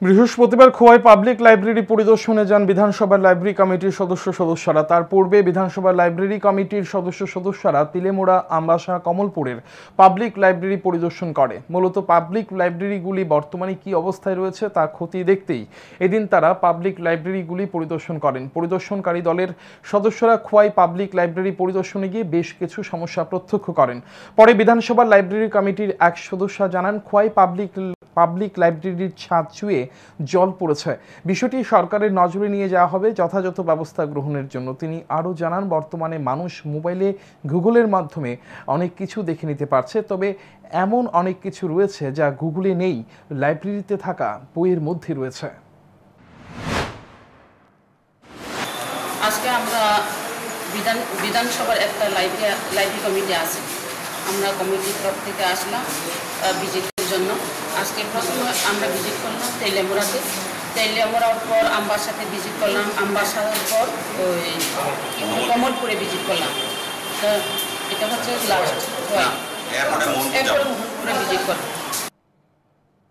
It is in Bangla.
বৃহস্পতিবার খোয়াই পাবলিক লাইব্রেরি পরিদর্শনে যান বিধানসভার লাইব্রেরি কমিটির সদস্যরা। তার পূর্বে বিধানসভার লাইব্রেরি কমিটির সদস্যরা তিলেমোড়া, আমবাসা, কমলপুরের পাবলিক লাইব্রেরি পরিদর্শন করে। মূলত পাবলিক লাইব্রেরিগুলি বর্তমানে কি অবস্থায় রয়েছে তা খতিয়ে দেখতেই এদিন তারা পাবলিক লাইব্রেরিগুলি পরিদর্শন করেন। পরিদর্শনকারী দলের সদস্যরা খোয়াই পাবলিক লাইব্রেরি পরিদর্শনে গিয়ে বেশ কিছু সমস্যা প্রত্যক্ষ করেন। পরে বিধানসভার লাইব্রেরি কমিটির এক সদস্য জানান, খোয়াই পাবলিক লাইব্রেরির ছাদ চুয়ে জল পড়েছে। বিষয়টি সরকারের নজরে নিয়ে যাওয়া হবে যথাযথ ব্যবস্থা গ্রহণের জন্য। তিনি আরও জানান, বর্তমানে মানুষ মোবাইলে গুগলের মাধ্যমে অনেক কিছু দেখে নিতে পারছে, তবে এমন অনেক কিছু রয়েছে যা গুগলে নেই, লাইব্রেরিতে থাকা বইয়ের মধ্যে রয়েছে। আজকে আমরা বিধানসভার একটা লাইব্রেরি কমিটি আছে, আমরা কমিটির তরফ থেকে আসলাম ভিজিটের জন্য। আজকে প্রথমে আমরা ভিজিট করলাম তেলিয়ামোড়ার পর আমবাসাতে ভিজিট করলাম, আমবাসার পর ওই কমলপুরে ভিজিট করলাম। তো এটা হচ্ছে লাস্ট, এরপরে মোহনপুরে ভিজিট করলাম।